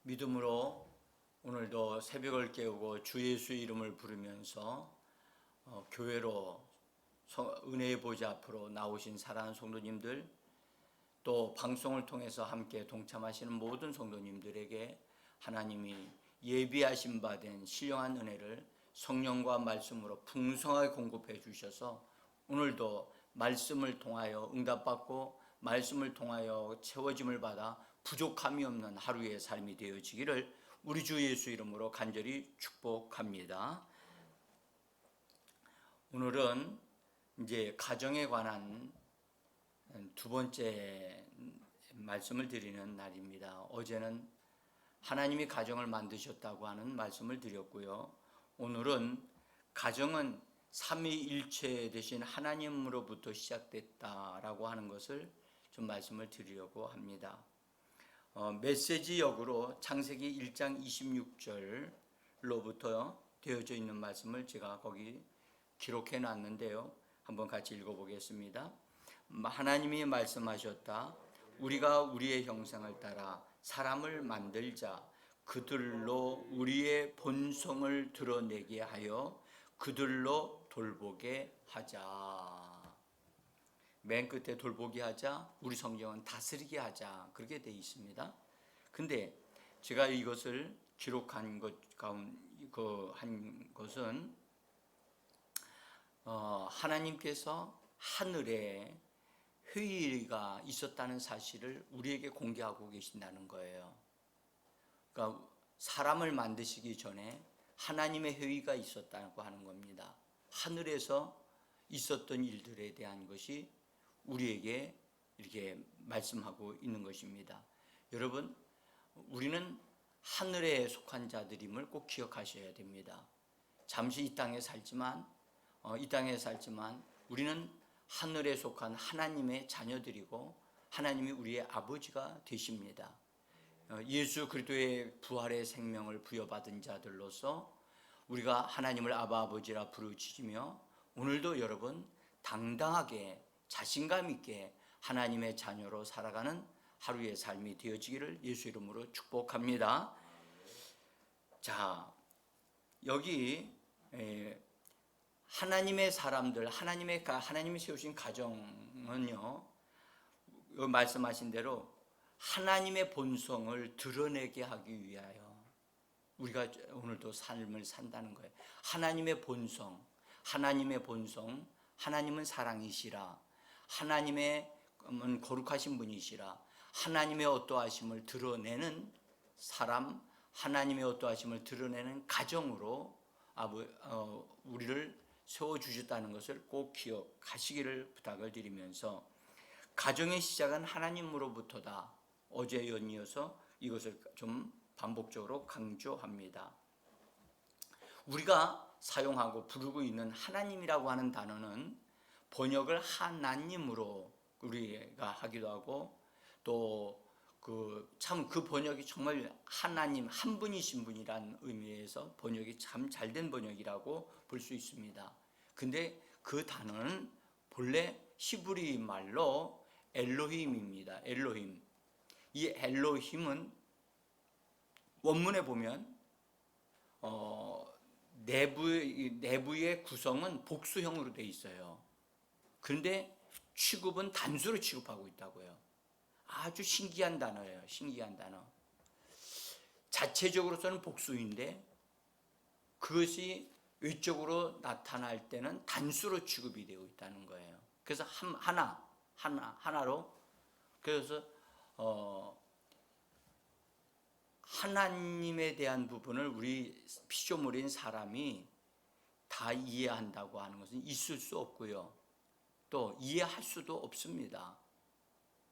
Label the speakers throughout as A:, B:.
A: 믿음으로 오늘도 새벽을 깨우고 주 예수 이름을 부르면서 교회로 은혜의 보좌 앞으로 나오신 사랑하는 성도님들, 또 방송을 통해서 함께 동참하시는 모든 성도님들에게 하나님이 예비하신 바 된 신령한 은혜를 성령과 말씀으로 풍성하게 공급해 주셔서 오늘도 말씀을 통하여 응답받고 말씀을 통하여 채워짐을 받아 부족함이 없는 하루의 삶이 되어지기를 우리 주 예수 이름으로 간절히 축복합니다. 오늘은 이제 가정에 관한 두 번째 말씀을 드리는 날입니다. 어제는 하나님이 가정을 만드셨다고 하는 말씀을 드렸고요. 오늘은 가정은 삼위일체 되신 하나님으로부터 시작됐다라고 하는 것을 좀 말씀을 드리려고 합니다. 메시지 역으로 창세기 1장 26절로부터 되어져 있는 말씀을 제가 거기 기록해 놨는데요. 한번 같이 읽어보겠습니다. 하나님이 말씀하셨다. 우리가 우리의 형상을 따라 사람을 만들자. 그들로 우리의 본성을 드러내게 하여 그들로 돌보게 하자. 맨 끝에 돌보게 하자, 우리 성경은 다스리게 하자, 그렇게 되어 있습니다. 근데 제가 이것을 기록한 한 것은 하나님께서 하늘에 회의가 있었다는 사실을 우리에게 공개하고 계신다는 거예요. 그러니까 사람을 만드시기 전에 하나님의 회의가 있었다고 하는 겁니다. 하늘에서 있었던 일들에 대한 것이 우리에게 이렇게 말씀하고 있는 것입니다. 여러분, 우리는 하늘에 속한 자들임을 꼭 기억하셔야 됩니다. 잠시 이 땅에 살지만 우리는 하늘에 속한 하나님의 자녀들이고 하나님이 우리의 아버지가 되십니다. 예수 그리스도의 부활의 생명을 부여받은 자들로서 우리가 하나님을 아바 아버지라 부르짖으며 오늘도 여러분 당당하게 자신감 있게 하나님의 자녀로 살아가는 하루의 삶이 되어지기를 예수 이름으로 축복합니다. 자, 여기 하나님의 사람들, 하나님이 세우신 가정은요, 말씀하신 대로 하나님의 본성을 드러내게 하기 위하여 우리가 오늘도 삶을 산다는 거예요. 하나님의 본성, 하나님은 사랑이시라. 하나님의 거룩하신 분이시라. 하나님의 어떠하심을 드러내는 사람, 하나님의 어떠하심을 드러내는 가정으로 우리를 세워주셨다는 것을 꼭 기억하시기를 부탁을 드리면서, 가정의 시작은 하나님으로부터다. 어제 연이어서 이것을 좀 반복적으로 강조합니다. 우리가 사용하고 부르고 있는 하나님이라고 하는 단어는 번역을 하나님으로 우리가 하기도 하고, 또 그 번역이 정말 하나님 한 분이신 분이란 의미에서 번역이 참 잘된 번역이라고 볼 수 있습니다. 근데 그 단어는 본래 히브리 말로 엘로힘입니다. 엘로힘. 이 엘로힘은 원문에 보면 내부의 구성은 복수형으로 되어 있어요. 그런데 취급은 단수로 취급하고 있다고요. 아주 신기한 단어예요. 신기한 단어. 자체적으로서는 복수인데 그것이 외적으로 나타날 때는 단수로 취급이 되어 있다는 거예요. 그래서 하나로, 그래서 하나님에 대한 부분을 우리 피조물인 사람이 다 이해한다고 하는 것은 있을 수 없고요. 또 이해할 수도 없습니다.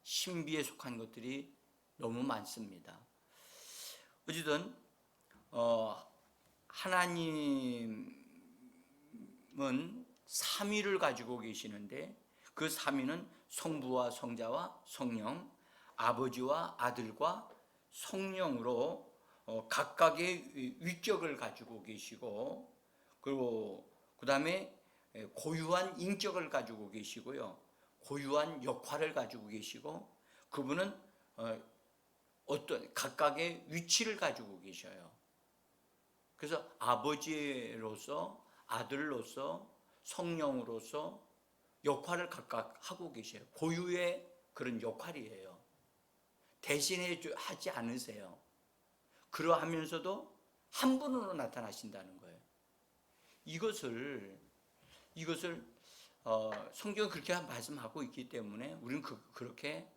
A: 신비에 속한 것들이 너무 많습니다. 어쨌든 하나님은 삼위를 가지고 계시는데 그 삼위는 성부와 성자와 성령, 아버지와 아들과 성령으로 각각의 위격을 가지고 계시고, 그리고 그 다음에 고유한 인격을 가지고 계시고요, 고유한 역할을 가지고 계시고, 그분은 어떤 각각의 위치를 가지고 계셔요. 그래서 아버지로서, 아들로서, 성령으로서 역할을 각각 하고 계셔요. 고유의 그런 역할이에요. 대신해 하지 않으세요. 그러하면서도 한 분으로 나타나신다는 거예요. 이것을 성경은 그렇게 말씀하고 있기 때문에 우리는 그렇게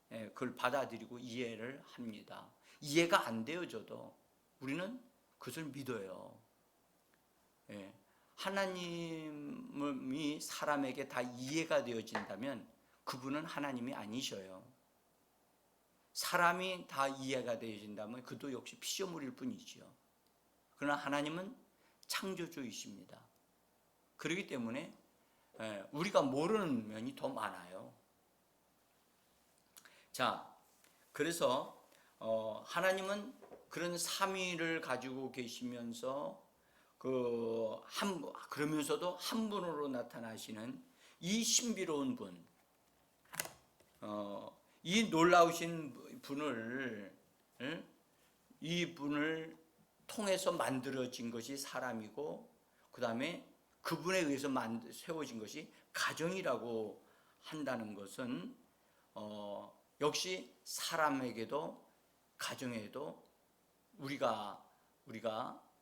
A: 그걸 받아들이고 이해를 합니다. 이해가 안 되어져도 우리는 그것을 믿어요. 하나님이 사람에게 다 이해가 되어진다면 그분은 하나님이 아니셔요. 사람이 다 이해가 되어진다면 그도 역시 피조물일 뿐이지요. 그러나 하나님은 창조주이십니다. 그렇기 때문에 우리가 모르는 면이 더 많아요. 자, 그래서 하나님은 그런 삼위를 가지고 계시면서 그러면서도 한 분으로 나타나시는 이 신비로운 분, 이 놀라우신 분을, 이 분을 통해서 만들어진 것이 사람이고, 그 다음에 그분에 의해서 세워진 것이 가정이라고 한다는 것은 역시 사람에게도 가정에도 우리가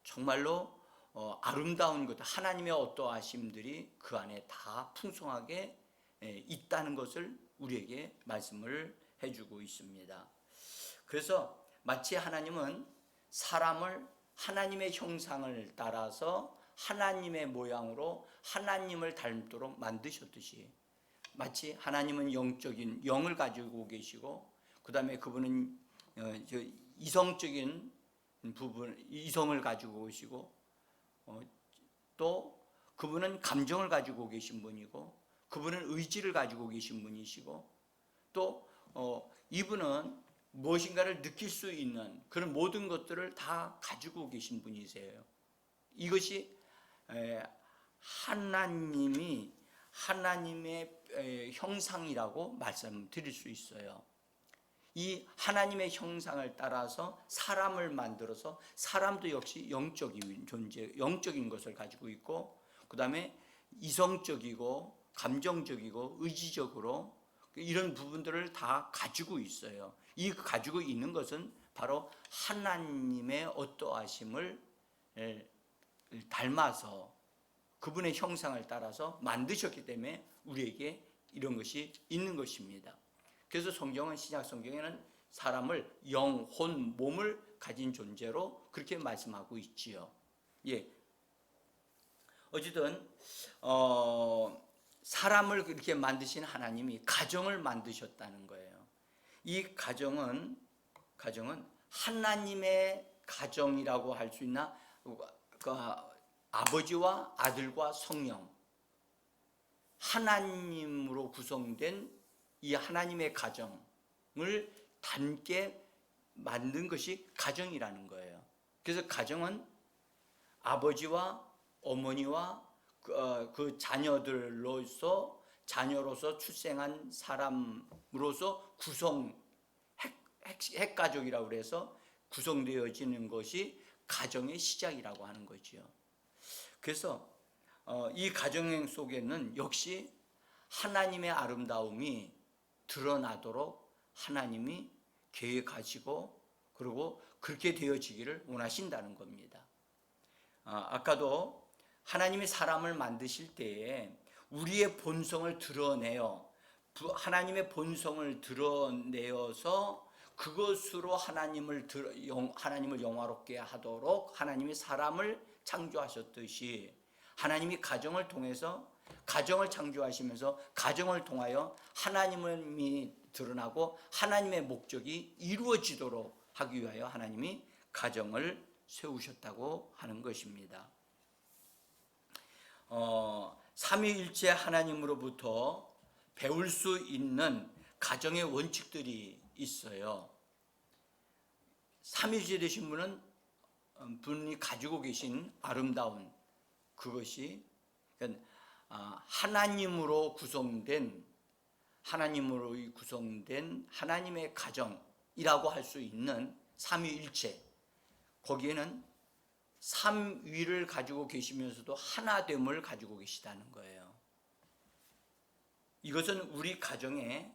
A: 정말로 아름다운 것, 하나님의 어떠하심들이 그 안에 다 풍성하게 있다는 것을 우리에게 말씀을 해주고 있습니다. 그래서 마치 하나님은 사람을 하나님의 형상을 따라서 하나님의 모양으로 하나님을 닮도록 만드셨듯이, 마치 하나님은 영적인 영을 가지고 계시고, 그 다음에 그분은 이성적인 부분, 이성을 가지고 계시고, 또 그분은 감정을 가지고 계신 분이고, 그분은 의지를 가지고 계신 분이시고, 또 이분은 무엇인가를 느낄 수 있는 그런 모든 것들을 다 가지고 계신 분이세요. 이것이 하나님의 형상이라고 말씀드릴 수 있어요. 이 하나님의 형상을 따라서 사람을 만들어서 사람도 역시 영적인 존재, 영적인 것을 가지고 있고, 그 다음에 이성적이고 감정적이고 의지적으로 이런 부분들을 다 가지고 있어요. 이 가지고 있는 것은 바로 하나님의 어떠하심을 닮아서 그분의 형상을 따라서 만드셨기 때문에 우리에게 이런 것이 있는 것입니다. 그래서 성경은, 신약 성경에는 사람을 영, 혼, 몸을 가진 존재로 그렇게 말씀하고 있지요. 예. 어쨌든 사람을 그렇게 만드신 하나님이 가정을 만드셨다는 거예요. 이 가정은 하나님의 가정이라고 할 수 있나? 아버지와 아들과 성령, 하나님으로 구성된 이 하나님의 가정을 닮게 만든 것이 가정이라는 거예요. 그래서 가정은 아버지와 어머니와 그 자녀로서 출생한 사람으로서 핵가족이라고 그래서 구성되어지는 것이 가정의 시작이라고 하는 거지요. 그래서 이 가정 속에는 역시 하나님의 아름다움이 드러나도록 하나님이 계획하시고, 그리고 그렇게 되어지기를 원하신다는 겁니다. 아까도 하나님이 사람을 만드실 때에 우리의 본성을 하나님의 본성을 드러내어서 그것으로 하나님을 영화롭게 하도록 하나님이 사람을 창조하셨듯이, 하나님이 가정을 통해서 가정을 창조하시면서 가정을 통하여 하나님이 드러나고 하나님의 목적이 이루어지도록 하기 위하여 하나님이 가정을 세우셨다고 하는 것입니다. 삼위일체 하나님으로부터 배울 수 있는 가정의 원칙들이 있어요. 삼위일체 되신 분이 가지고 계신 아름다운 그것이, 하나님으로 구성된 하나님의 가정, 할 수 있는 삼위일체, 거기에는 삼위를 가지고 계시면서도 하나됨을 가지고 계시다는 거예요. 이것은 우리 가정에,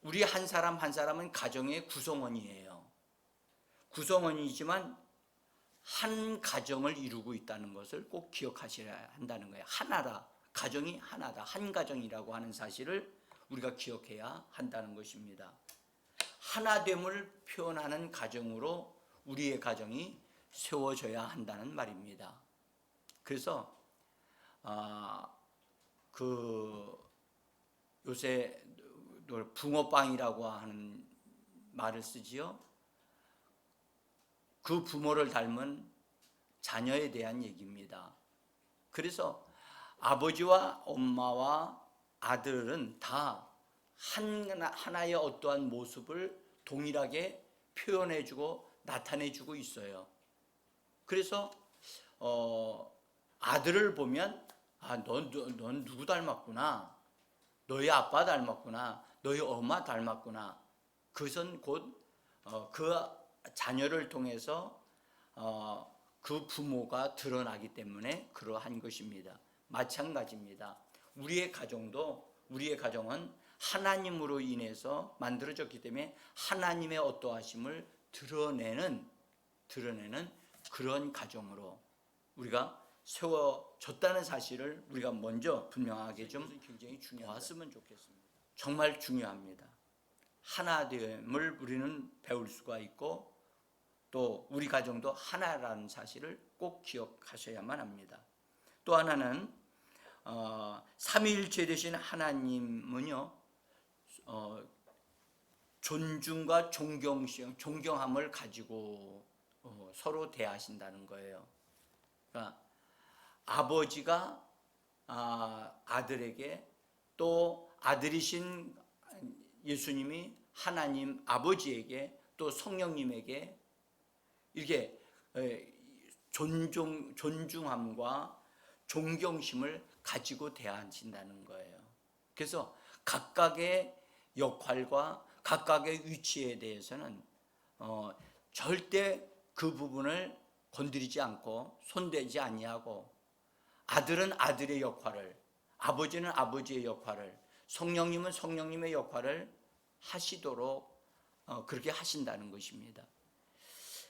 A: 우리 한 사람 한 사람은 가정의 구성원이에요. 구성원이지만 한 가정을 이루고 있다는 것을 꼭 기억하셔야 한다는 거예요. 하나라, 가정이 하나다, 한 가정이라고 하는 사실을 우리가 기억해야 한다는 것입니다. 하나됨을 표현하는 가정으로 우리의 가정이 세워져야 한다는 말입니다. 그래서 요새 붕어빵이라고 하는 말을 쓰지요. 그 부모를 닮은 자녀에 대한 얘기입니다. 그래서 아버지와 엄마와 아들은 다 하나의 어떠한 모습을 동일하게 표현해주고 나타내주고 있어요. 그래서 아들을 보면 넌 누구 닮았구나, 너희 아빠 닮았구나, 너희 엄마 닮았구나. 그것은 곧 그 자녀를 통해서 그 부모가 드러나기 때문에 그러한 것입니다. 마찬가지입니다. 우리의 가정은 하나님으로 인해서 만들어졌기 때문에 하나님의 어떠하심을 드러내는 그런 가정으로 우리가 세워졌다는 사실을 우리가 먼저 분명하게 좀 굉장히 중요했으면 좋겠습니다. 정말 중요합니다. 하나됨을 우리는 배울 수가 있고 또 우리 가정도 하나라는 사실을 꼭 기억하셔야만 합니다. 또 하나는 삼위일체 되신 하나님은요, 존중과 존경함을 가지고 서로 대하신다는 거예요. 그러니까 아버지가 아들에게, 또 아들이신 예수님이 하나님 아버지에게, 또 성령님에게 이렇게 존중함과 존경심을 가지고 대하신다는 거예요. 그래서 각각의 역할과 각각의 위치에 대해서는 절대 그 부분을 건드리지 않고 손대지 아니하고, 아들은 아들의 역할을, 아버지는 아버지의 역할을, 성령님은 성령님의 역할을 하시도록 그렇게 하신다는 것입니다.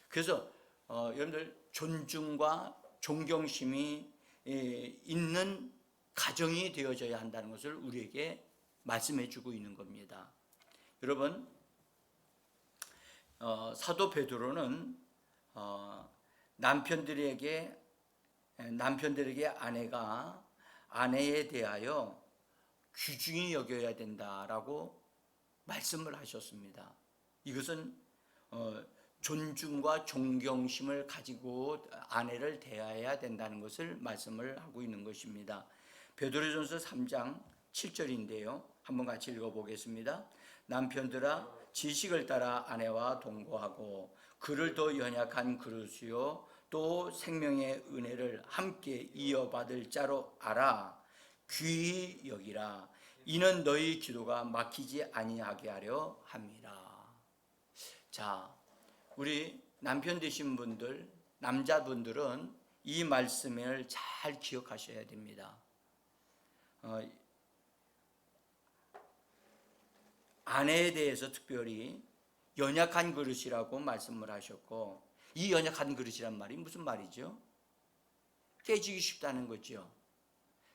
A: 그래서 여러분들 존중과 존경심이 있는 가정이 되어져야 한다는 것을 우리에게 말씀해 주고 있는 겁니다. 여러분, 사도 베드로는 남편들에게 아내가 아내에 대하여 귀중히 여겨야 된다라고 말씀을 하셨습니다. 이것은 존중과 존경심을 가지고 아내를 대해야 된다는 것을 말씀을 하고 있는 것입니다. 베드로전서 3장 7절인데요. 한번 같이 읽어보겠습니다. 남편들아, 지식을 따라 아내와 동거하고 그를 더 연약한 그릇이요 또 생명의 은혜를 함께 이어받을 자로 알아. 귀히 여기라. 이는 너희 기도가 막히지 아니하게 하려 함이라. 자, 우리 남편 되신 분들, 남자분들은 이 말씀을 잘 기억하셔야 됩니다. 아내에 대해서 특별히 연약한 그릇이라고 말씀을 하셨고, 이 연약한 그릇이란 말이 무슨 말이죠? 깨지기 쉽다는 거죠.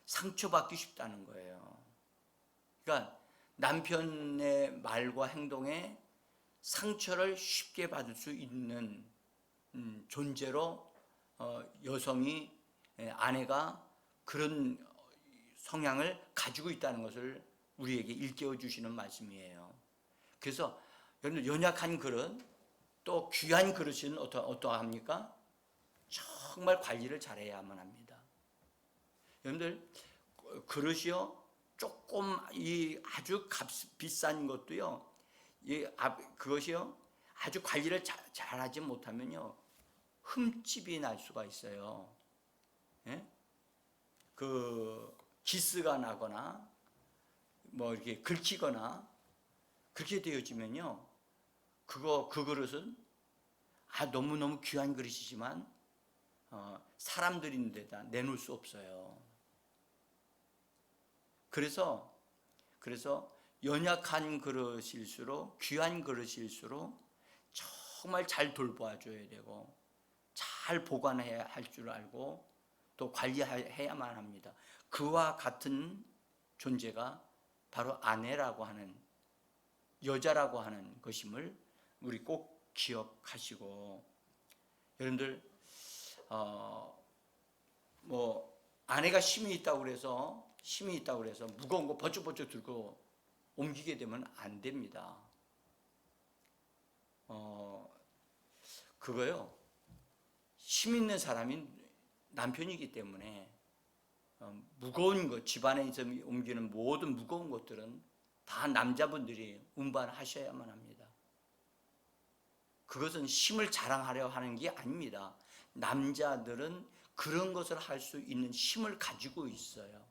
A: 상처받기 쉽다는 거예요. 그러니까 남편의 말과 행동에 상처를 쉽게 받을 수 있는 존재로 여성이, 아내가 그런 성향을 가지고 있다는 것을 우리에게 일깨워 주시는 말씀이에요. 그래서 여러분, 연약한 그릇, 또 귀한 그릇은 어떠합니까? 정말 관리를 잘해야만 합니다. 여러분들, 그릇이요, 조금 아주 비싼 것도요, 그것이요, 아주 관리를 잘하지 못하면요, 흠집이 날 수가 있어요. 예? 기스가 나거나 뭐 이렇게 긁히거나 그렇게 되어지면요, 그 그릇은 너무너무 귀한 그릇이지만 사람들인데다 내놓을 수 없어요. 그래서 연약한 그릇일수록, 귀한 그릇일수록 정말 잘 돌봐줘야 되고 잘 보관해야 할 줄 알고 또 관리해야만 합니다. 그와 같은 존재가 바로 아내라고 하는, 여자라고 하는 것임을 우리 꼭 기억하시고, 여러분들 아내가 힘이 있다고 그래서 무거운 거 버쩍버쩍 들고 옮기게 되면 안 됩니다. 그거요, 힘 있는 사람이 남편이기 때문에 무거운 것, 집안에서 옮기는 모든 무거운 것들은 다 남자분들이 운반하셔야만 합니다. 그것은 힘을 자랑하려 하는 게 아닙니다. 남자들은 그런 것을 할 수 있는 힘을 가지고 있어요.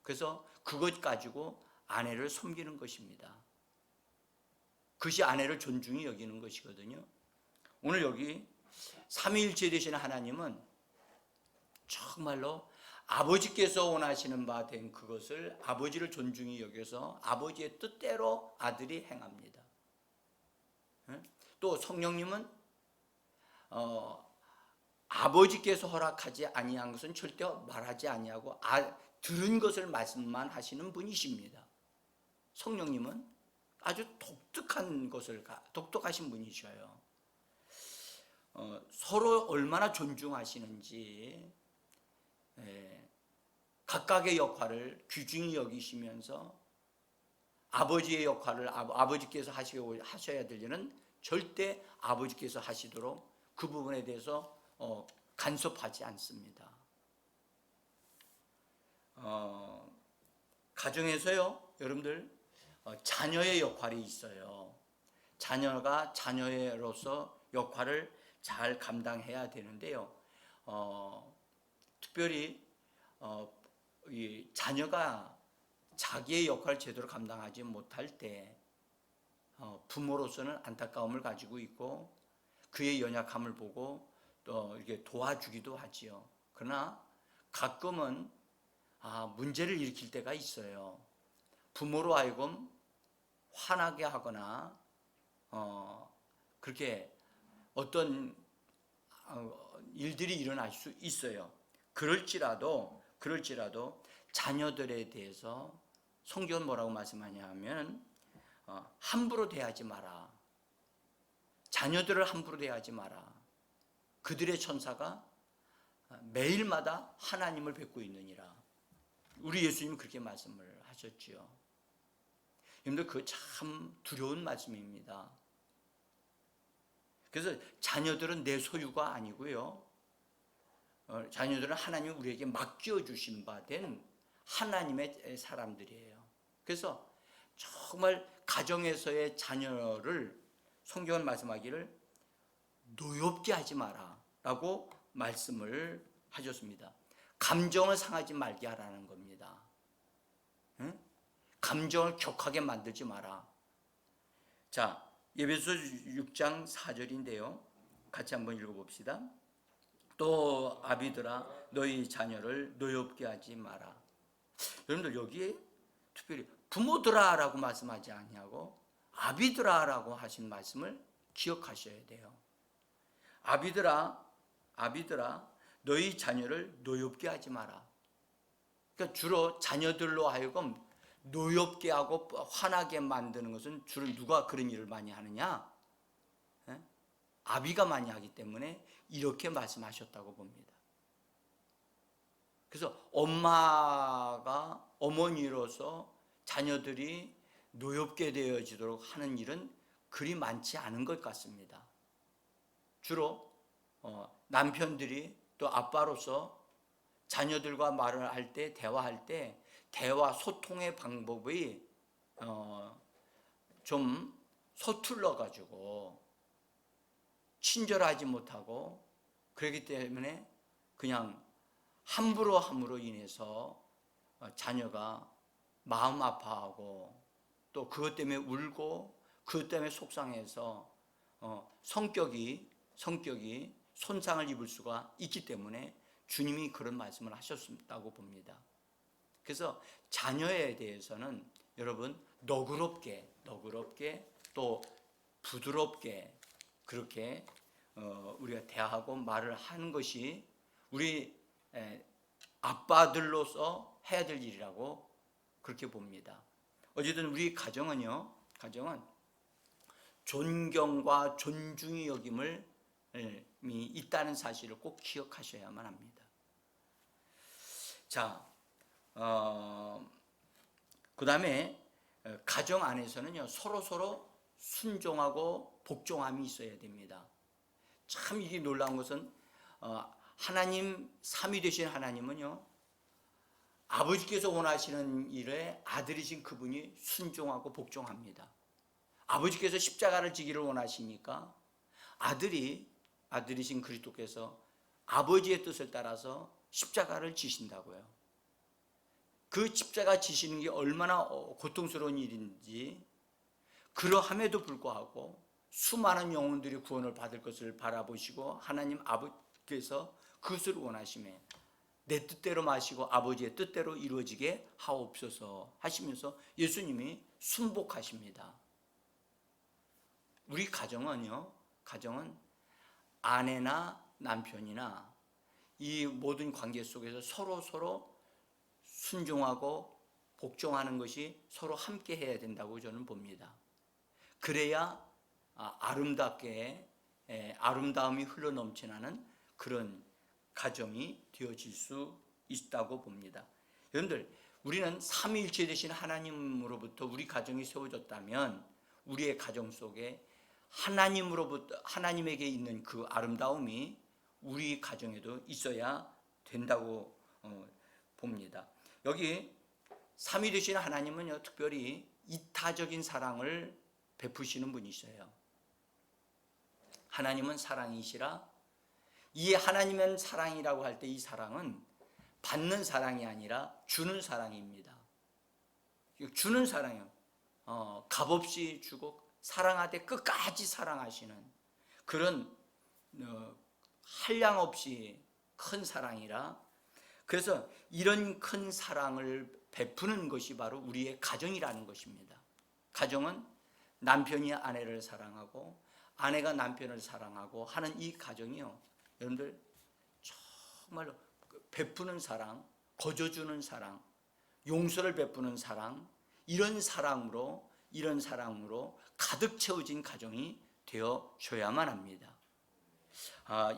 A: 그래서 그것 가지고 아내를 섬기는 것입니다. 그것이 아내를 존중히 여기는 것이거든요. 오늘 여기 삼위일체 되신 하나님은 정말로 아버지께서 원하시는 바 된 그것을 아버지를 존중히 여겨서 아버지의 뜻대로 아들이 행합니다. 또 성령님은 아버지께서 허락하지 아니한 것은 절대 말하지 아니하고 들은 것을 말씀만 하시는 분이십니다. 성령님은 아주 독특하신 분이셔요. 서로 얼마나 존중하시는지, 각각의 역할을 귀중히 여기시면서 아버지의 역할을 아버지께서 하셔야 될 일은 절대 아버지께서 하시도록 그 부분에 대해서 간섭하지 않습니다. 가정에서요, 여러분들 자녀의 역할이 있어요. 자녀가 자녀로서 역할을 잘 감당해야 되는데요. 특별히 이 자녀가 자기의 역할을 제대로 감당하지 못할 때 부모로서는 안타까움을 가지고 있고 그의 연약함을 보고 또 이렇게 도와주기도 하지요. 그러나 가끔은 문제를 일으킬 때가 있어요. 부모로 하여금 화나게 하거나 그렇게 어떤 일들이 일어날 수 있어요. 그럴지라도 자녀들에 대해서 성경은 뭐라고 말씀하냐면 함부로 대하지 마라. 자녀들을 함부로 대하지 마라. 그들의 천사가 매일마다 하나님을 뵙고 있느니라. 우리 예수님은 그렇게 말씀을 하셨지요. 여러분들 그거 참 두려운 말씀입니다. 그래서 자녀들은 내 소유가 아니고요. 자녀들은 하나님이 우리에게 맡겨주신 바 된 하나님의 사람들이에요. 그래서 정말 가정에서의 자녀를 성경은 말씀하기를 노엽게 하지 마라 라고 말씀을 하셨습니다. 감정을 상하지 말게 하라는 겁니다. 응? 감정을 격하게 만들지 마라. 자, 에베소 6장 4절인데요. 같이 한번 읽어봅시다. 또 아비들아 너희 자녀를 노엽게 하지 마라. 여러분들 여기에 특별히 부모들아라고 말씀하지 아니하고 아비들아라고 하신 말씀을 기억하셔야 돼요. 아비들아 너희 자녀를 노엽게 하지 마라. 그러니까 주로 자녀들로 하여금 노엽게 하고 화나게 만드는 것은 주로 누가 그런 일을 많이 하느냐? 아비가 많이 하기 때문에 이렇게 말씀하셨다고 봅니다. 그래서 어머니로서 자녀들이 노엽게 되어지도록 하는 일은 그리 많지 않은 것 같습니다. 주로 남편들이 또 아빠로서 자녀들과 말을 할 때, 대화할 때 대화 소통의 방법이 좀 서툴러 가지고 친절하지 못하고 그렇기 때문에 그냥 함부로 인해서 자녀가 마음 아파하고 또 그것 때문에 울고 그 때문에 속상해서 성격이 손상을 입을 수가 있기 때문에 주님이 그런 말씀을 하셨다고 봅니다. 그래서 자녀에 대해서는 여러분 너그럽게 또 부드럽게 그렇게 우리가 대하고 말을 하는 것이 우리 아빠들로서 해야 될 일이라고 그렇게 봅니다. 어쨌든 우리 가정은 존경과 존중의 여김이 있다는 사실을 꼭 기억하셔야만 합니다. 자, 그 다음에 가정 안에서는요 서로 순종하고 복종함이 있어야 됩니다. 참 이게 놀라운 것은 하나님 삼위 되신 하나님은요 아버지께서 원하시는 일에 아들이신 그분이 순종하고 복종합니다. 아버지께서 십자가를 지기를 원하시니까 아들이신 그리스도께서 아버지의 뜻을 따라서 십자가를 지신다고요. 그 십자가 지시는 게 얼마나 고통스러운 일인지, 그러함에도 불구하고 수많은 영혼들이 구원을 받을 것을 바라보시고 하나님 아버지께서 그것을 원하시며 내 뜻대로 마시고 아버지의 뜻대로 이루어지게 하옵소서 하시면서 예수님이 순복하십니다. 우리 가정은 아내나 남편이나 이 모든 관계 속에서 서로 순종하고 복종하는 것이 서로 함께 해야 된다고 저는 봅니다. 그래야 아름답게 아름다움이 흘러넘치는 그런 가정이 되어질 수 있다고 봅니다. 여러분들, 우리는 삼위일체 되신 하나님으로부터 우리 가정이 세워졌다면 우리의 가정 속에 하나님에게 있는 그 아름다움이 우리 가정에도 있어야 된다고 봅니다. 여기 삼위 되신 하나님은요 특별히 이타적인 사랑을 베푸시는 분이셔요. 하나님은 사랑이시라. 이 하나님은 사랑이라고 할 때 이 사랑은 받는 사랑이 아니라 주는 사랑입니다. 주는 사랑이요. 값없이 주고 사랑하되 끝까지 사랑하시는 그런 한량없이 큰 사랑이라. 그래서 이런 큰 사랑을 베푸는 것이 바로 우리의 가정이라는 것입니다. 가정은 남편이 아내를 사랑하고 아내가 남편을 사랑하고 하는 이 가정이요, 여러분들 정말로 베푸는 사랑, 거저주는 사랑, 용서를 베푸는 사랑, 이런 사랑으로 가득 채워진 가정이 되어줘야만 합니다.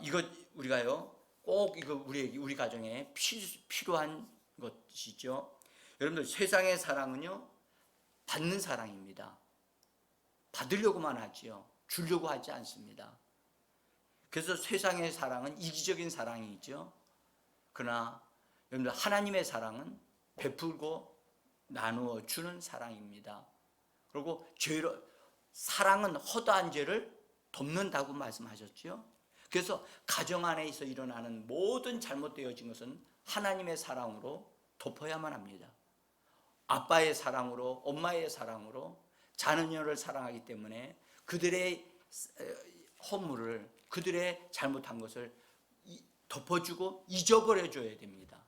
A: 이것 우리가요 꼭 이거 우리 가정에 필요한 것이죠. 여러분들, 세상의 사랑은요 받는 사랑입니다. 받으려고만 하지요. 주려고 하지 않습니다. 그래서 세상의 사랑은 이기적인 사랑이죠. 그러나 여러분들, 하나님의 사랑은 베풀고 나누어 주는 사랑입니다. 그리고 사랑은 허다한 죄를 덮는다고 말씀하셨죠. 그래서 가정 안에서 일어나는 모든 잘못되어진 것은 하나님의 사랑으로 덮어야만 합니다. 아빠의 사랑으로, 엄마의 사랑으로 자녀를 사랑하기 때문에 그들의 허물을, 그들의 잘못한 것을 덮어주고 잊어버려 줘야 됩니다.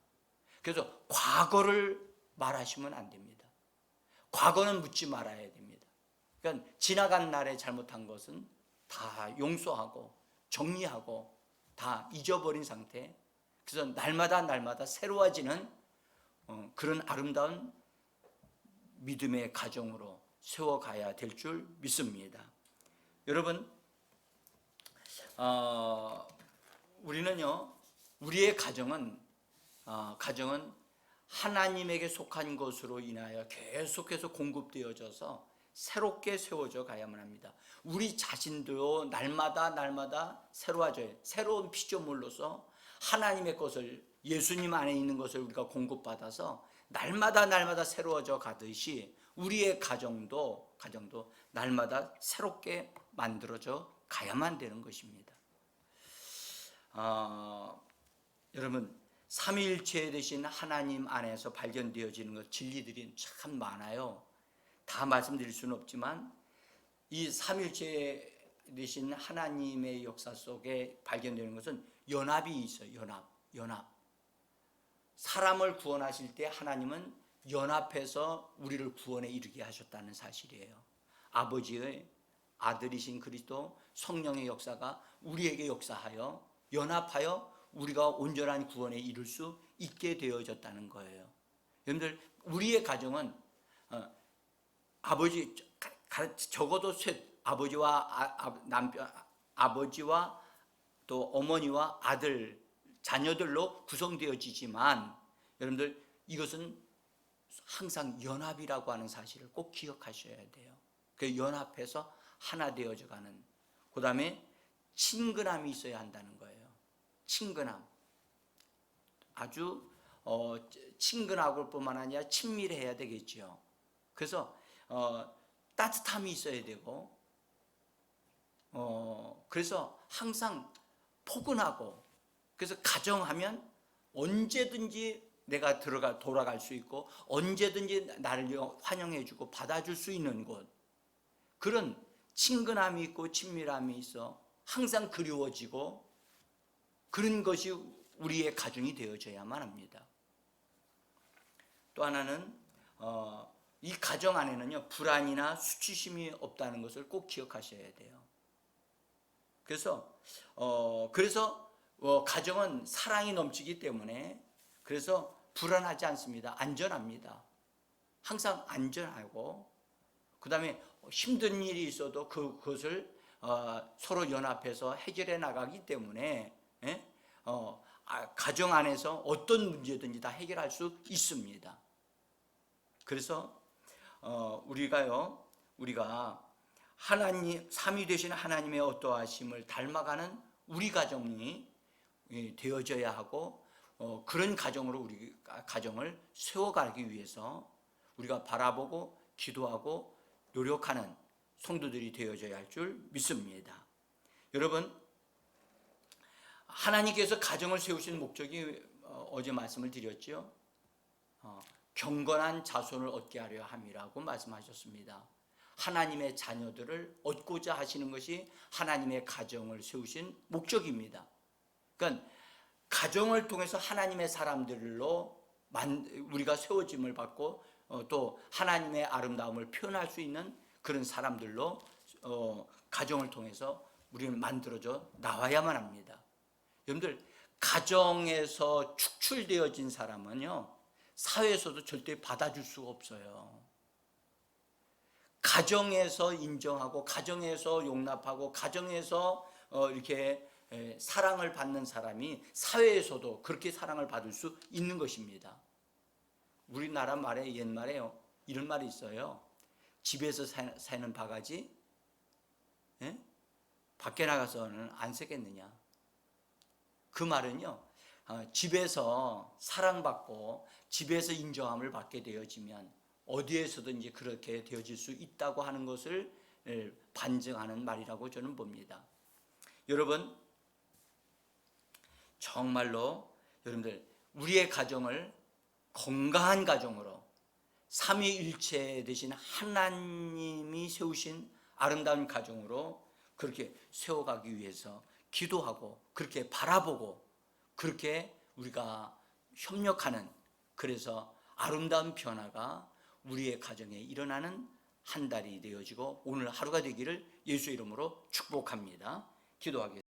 A: 그래서 과거를 말하시면 안 됩니다. 과거는 묻지 말아야 됩니다. 그러니까 지나간 날에 잘못한 것은 다 용서하고 정리하고 다 잊어버린 상태. 그래서 날마다 새로워지는 그런 아름다운 믿음의 가정으로 세워가야 될 줄 믿습니다. 여러분, 우리는요, 우리의 가정은 하나님에게 속한 것으로 인하여 계속해서 공급되어져서 새롭게 세워져 가야만 합니다. 우리 자신도 날마다 새로워져요. 새로운 피조물로서 하나님의 것을, 예수님 안에 있는 것을 우리가 공급받아서 날마다 새로워져 가듯이 우리의 가정도 날마다 새롭게 만들어져 가야만 되는 것입니다. 여러분, 삼위일체 되신 하나님 안에서 발견되어지는 것, 진리들이 참 많아요. 다 말씀드릴 수는 없지만 이 삼일체 되신 하나님의 역사 속에 발견되는 것은 연합이 있어요. 연합. 사람을 구원하실 때 하나님은 연합해서 우리를 구원에 이르게 하셨다는 사실이에요. 아버지의 아들이신 그리스도 성령의 역사가 우리에게 역사하여 연합하여 우리가 온전한 구원에 이를 수 있게 되어졌다는 거예요. 여러분들, 우리의 가정은 아버지, 적어도 아버지와 남편, 아버지와 또 어머니와 아들, 자녀들로 구성되어지지만, 여러분들, 이것은 항상 연합이라고 하는 사실을 꼭 기억하셔야 돼요. 그 연합해서 하나 되어져가는, 그 다음에 친근함이 있어야 한다는 거예요. 친근함. 아주 친근하고 뿐만 아니라 친밀해야 되겠죠. 그래서 따뜻함이 있어야 되고, 그래서 항상 포근하고, 그래서 가정하면 언제든지 내가 돌아갈 수 있고, 언제든지 나를 환영해주고 받아줄 수 있는 곳, 그런 친근함이 있고 친밀함이 있어 항상 그리워지고, 그런 것이 우리의 가정이 되어져야만 합니다. 또 하나는 이 가정 안에는요, 불안이나 수치심이 없다는 것을 꼭 기억하셔야 돼요. 그래서 가정은 사랑이 넘치기 때문에, 그래서 불안하지 않습니다. 안전합니다. 항상 안전하고, 그 다음에 힘든 일이 있어도 그것을 서로 연합해서 해결해 나가기 때문에, 가정 안에서 어떤 문제든지 다 해결할 수 있습니다. 그래서 우리가 하나님, 삼위 되신 하나님의 어떠하심을 닮아가는 우리 가정이 되어져야 하고, 그런 가정으로 우리 가정을 세워가기 위해서 우리가 바라보고 기도하고 노력하는 성도들이 되어져야 할 줄 믿습니다. 여러분, 하나님께서 가정을 세우신 목적이 어제 말씀을 드렸죠. 경건한 자손을 얻게 하려 함이라고 말씀하셨습니다. 하나님의 자녀들을 얻고자 하시는 것이 하나님의 가정을 세우신 목적입니다. 그러니까 가정을 통해서 하나님의 사람들로 우리가 세워짐을 받고, 또 하나님의 아름다움을 표현할 수 있는 그런 사람들로 가정을 통해서 우리는 만들어져 나와야만 합니다. 여러분들, 가정에서 축출되어진 사람은요, 사회에서도 절대 받아줄 수가 없어요. 가정에서 인정하고, 가정에서 용납하고, 가정에서 이렇게 사랑을 받는 사람이 사회에서도 그렇게 사랑을 받을 수 있는 것입니다. 우리나라 말에, 옛말에요, 이런 말이 있어요. 집에서 새는 바가지, 밖에 나가서는 안 새겠느냐. 그 말은요, 집에서 사랑받고 집에서 인정함을 받게 되어지면 어디에서든지 그렇게 되어질 수 있다고 하는 것을 반증하는 말이라고 저는 봅니다. 여러분, 정말로 여러분들, 우리의 가정을 건강한 가정으로 삼위일체 되신 하나님이 세우신 아름다운 가정으로 그렇게 세워가기 위해서 기도하고, 그렇게 바라보고, 그렇게 우리가 협력하는, 그래서 아름다운 변화가 우리의 가정에 일어나는 한 달이 되어지고 오늘 하루가 되기를 예수 이름으로 축복합니다. 기도하겠습니다.